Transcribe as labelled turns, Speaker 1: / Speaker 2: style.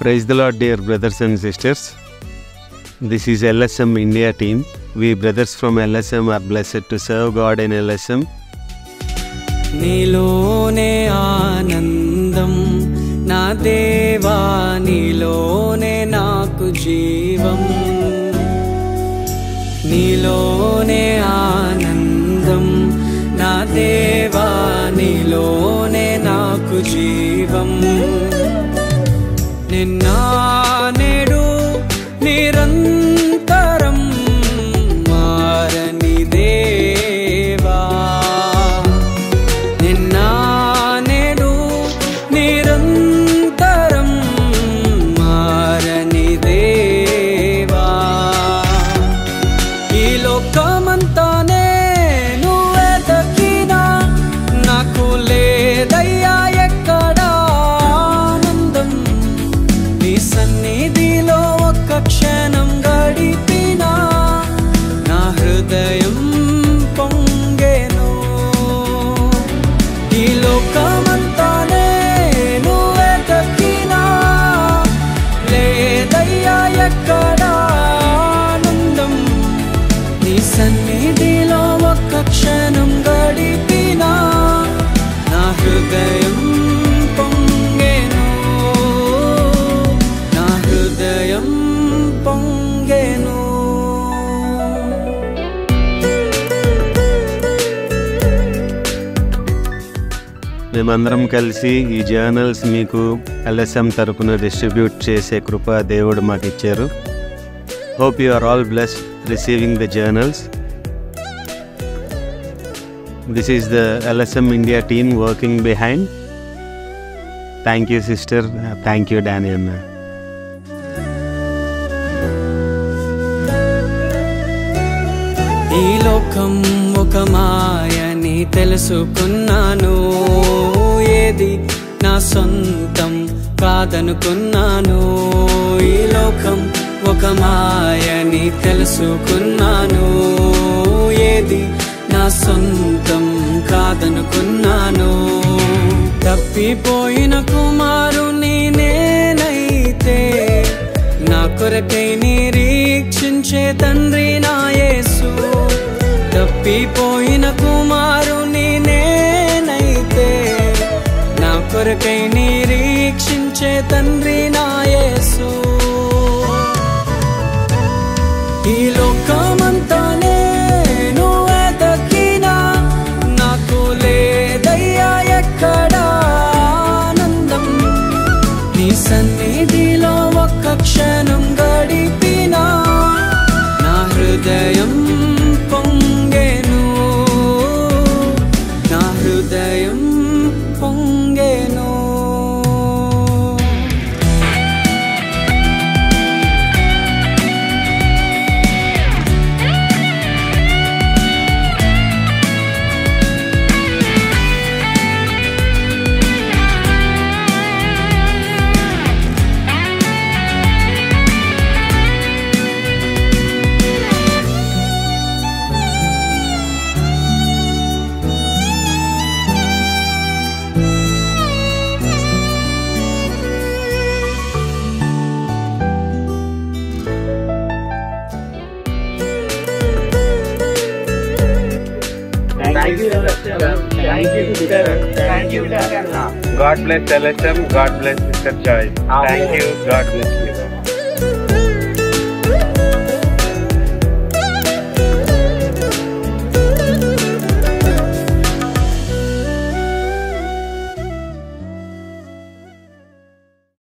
Speaker 1: Praise the Lord, dear brothers and sisters. This is LSM India team. We brothers from LSM are blessed to serve God in LSM.
Speaker 2: నీలోనే ఆనందం నా దేవా నీలోనే నాకు జీవం నీలోనే ఆనందం నా దేవా నీలోనే నాకు జీవం నిన్న నేడు నిరంతరం మారని దేవా నిన్న నేడు నిరంతరం మారని దేవా ఈ లోకమంతానే నువ్వే దక్కినా నాకు లేదయ్యా ఎక్కడా ఆనందం నీ సన్నిధిలో ఒక్క క్షణం గడిపినా నా హృదయం పొంగెను ఈ లోకమంతానే నువ్వే దక్కినా లేదయ్యా ఎక్కడా ఆనందం నీ సన్నిధిలో ఒక్క క్షణం గడిపినా నా హృదయం పొంగెను నా హృదయం పొంగెను
Speaker 1: మేమందరం కలిసి ఈ జర్నల్స్ మీకు LSM తరపున డిస్ట్రిబ్యూట్ చేసే కృప దేవుడు మాకు ఇచ్చారు. Hope you are all blessed receiving the journals. This is the LSM India team working behind. Thank you sister, thank you Danny అన్న.
Speaker 2: ఈ లోకం ఒక మాయని తెలుసుకున్నాను ఏది నా సొంతం కాదనుకున్నాను ఈ లోకం ఒక మాయని తెలుసుకున్నాను ఏది నా సొంతం కాదనుకున్నాను తప్పిపోయిన కుమారుని నేనైతే నా కొరకై నిరీక్షించే తండ్రి నా యేసు తప్పిపోయిన కుమారుని నేనైతే నా కొరకై నిరీక్షించే తండ్రి నా యేసు ఈ లోకమంతానే నువ్వే దక్కినా నాకు లేదయ్యా ఎక్కడా ఆనందం నీ సన్నిధిలో ఒక్క క్షణం గడిపినా నా హృదయం పొంగెను నా హృదయం పొంగెను
Speaker 3: Thank you, God bless LSM. God bless Sister Joy. Thank you. God bless you.